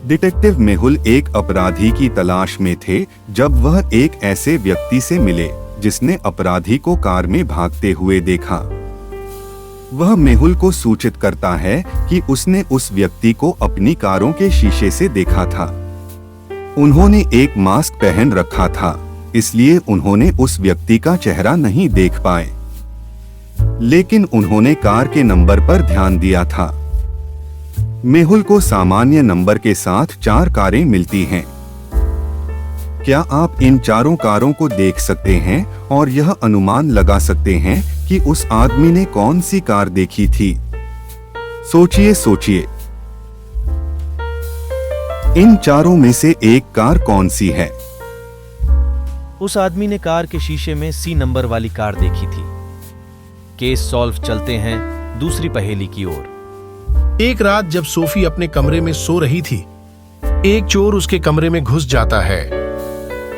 Detective Mehul एक अपराधी की तलाश में थे जब वह एक ऐसे व्यक्ति से मिले जिसने अपराधी को कार में भागते हुए देखा। वह मेहुल को सूचित करता है कि उसने उस व्यक्ति को अपनी कारों के शीशे से देखा था। उन्होंने एक मास्क पहन रखा था, इसलिए उन्होंने उस व्यक्ति का चेहरा नहीं देख पाए, लेकिन उन्होंने कार के नंबर पर ध्यान दिया था। मेहुल को सामान्य नंबर के साथ 4 कारें मिलती हैं। क्या आप इन चारों कारों को देख सकते हैं और यह अनुमान लगा सकते हैं कि उस आदमी ने कौन सी कार देखी थी? सोचिए सोचिए, इन चारों में से एक कार कौन सी है? उस आदमी ने कार के शीशे में C नंबर वाली कार देखी थी। Case solve. चलते हैं दूसरी पहेली की ओर। एक रात जब सोफी अपने कमरे में सो रही थी, एक चोर उसके कमरे में घुस जाता है।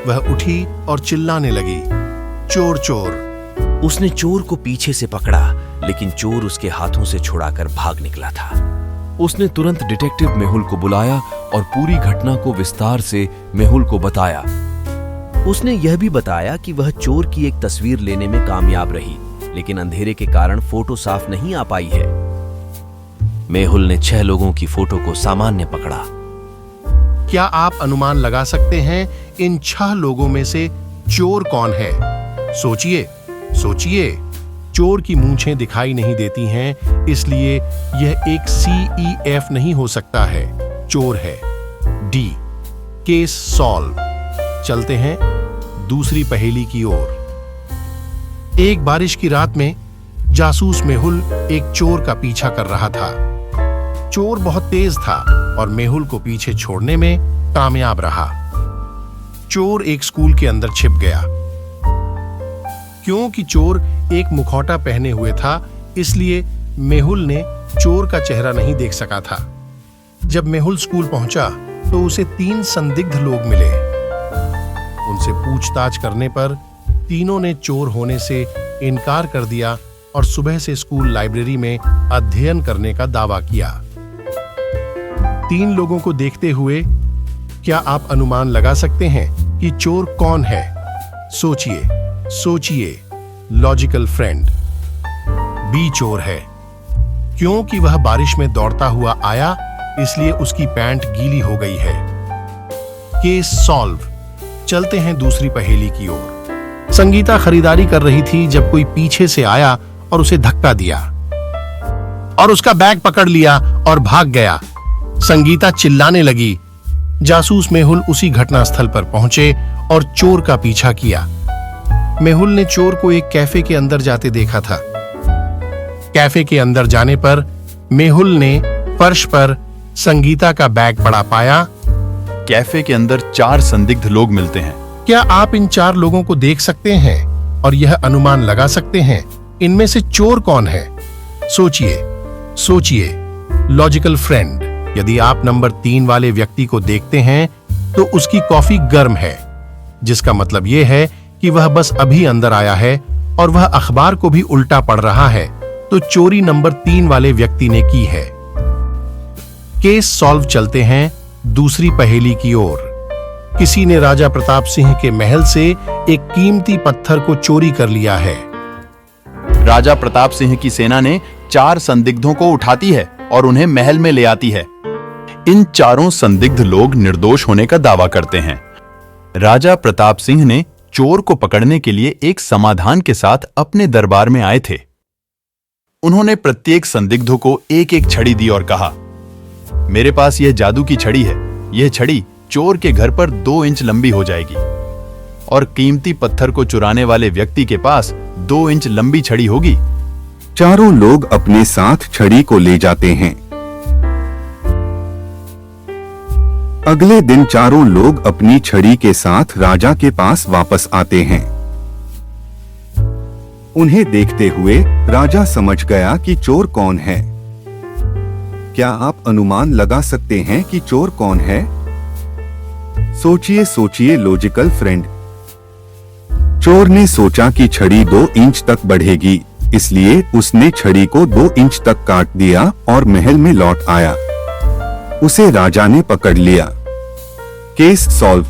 वह उठी और चिल्लाने लगी, चोर चोर। उसने चोर को पीछे से पकड़ा, लेकिन चोर उसके हाथों से छुड़ाकर भाग निकला था। उसने तुरंत डिटेक्टिव मेहुल को बुलाया और पूरी घटना को विस्तार से मेहुल को बताया। उसने यह भी बताया कि वह चोर की एक तस्वीर लेने में कामयाब रही, लेकिन अंधेरे के कारण फोटो साफ नहीं आ पाई है। मेहुल ने 6 लोगों की फोटो को सामान्य पकड़ा। क्या आप अनुमान लगा सकते हैं इन 6 लोगों में से चोर कौन है? सोचिए सोचिए। चोर की मूंछें दिखाई नहीं देती हैं, इसलिए यह एक CEF नहीं हो सकता है। चोर है D। Case solve. चलते हैं दूसरी पहेली की ओर। एक बारिश की रात में जासूस मेहुल एक चोर का पीछा कर रहा था। चोर बहुत तेज था और मेहुल को पीछे छोड़ने में कामयाब रहा। चोर एक स्कूल के अंदर छिप गया। क्योंकि चोर एक मुखौटा पहने हुए था, इसलिए मेहुल ने चोर का चेहरा नहीं देख सका था। जब मेहुल स्कूल पहुंचा तो उसे 3 संदिग्ध लोग मिले। उनसे पूछताछ करने पर तीनों ने चोर होने से इनकार कर दिया और सुबह से स्कूल लाइब्रेरी में अध्ययन करने का दावा किया। 3 लोगों को देखते हुए क्या आप अनुमान लगा सकते हैं कि चोर कौन है? सोचिए सोचिए। लॉजिकल फ्रेंड B चोर है। क्योंकि वह बारिश में दौड़ता हुआ आया, इसलिए उसकी पैंट गीली हो गई है। Case solve. चलते हैं दूसरी पहेली की ओर। संगीता खरीदारी कर रही थी जब कोई पीछे से आया और उसे धक्का दिया और उसका बैग पकड़ लिया और भाग गया। संगीता चिल्लाने लगी। जासूस मेहुल उसी घटनास्थल पर पहुंचे और चोर का पीछा किया। मेहुल ने चोर को एक कैफे के अंदर जाते देखा था। कैफे के अंदर जाने पर मेहुल ने फर्श पर संगीता का बैग पड़ा पाया। कैफे के अंदर 4 संदिग्ध लोग मिलते हैं। क्या आप इन 4 लोगों को देख सकते हैं और यह अनुमान लगा सकते हैं इनमें से चोर कौन है? सोचिए सोचिए। लॉजिकल फ्रेंड, यदि आप नंबर 3 वाले व्यक्ति को देखते हैं तो उसकी कॉफी गर्म है, जिसका मतलब यह है कि वह बस अभी अंदर आया है और वह अखबार को भी उल्टा पढ़ रहा है, तो चोरी नंबर 3 वाले व्यक्ति ने की है। Case solve. चलते हैं दूसरी पहेली की ओर। किसी ने राजा प्रताप सिंह के महल से एक कीमती पत्थर को चोरी कर लिया है। राजा प्रताप सिंह की सेना ने 4 संदिग्धों को उठाती है और उन्हें महल में ले आती है। इन चारों संदिग्ध लोग निर्दोष होने का दावा करते हैं। राजा प्रताप सिंह ने चोर को पकड़ने के लिए एक समाधान के साथ अपने दरबार में आए थे। उन्होंने प्रत्येक संदिग्ध को एक-एक छड़ी दी और कहा, मेरे पास यह जादू की छड़ी है। यह छड़ी चोर के घर पर 2 इंच लंबी हो जाएगी और कीमती पत्थर को चुराने वाले व्यक्ति के पास 2 इंच लंबी छड़ी होगी। चारों लोग अपने साथ छड़ी को ले जाते हैं। अगले दिन चारों लोग अपनी छड़ी के साथ राजा के पास वापस आते हैं। उन्हें देखते हुए राजा समझ गया कि चोर कौन है। क्या आप अनुमान लगा सकते हैं कि चोर कौन है? सोचिए सोचिए। लॉजिकल फ्रेंड, चोर ने सोचा कि छड़ी 2 इंच तक बढ़ेगी, इसलिए उसने छड़ी को 2 इंच तक काट दिया और महल में लौट आया। उसे राजा ने पकड़ लिया। Case solve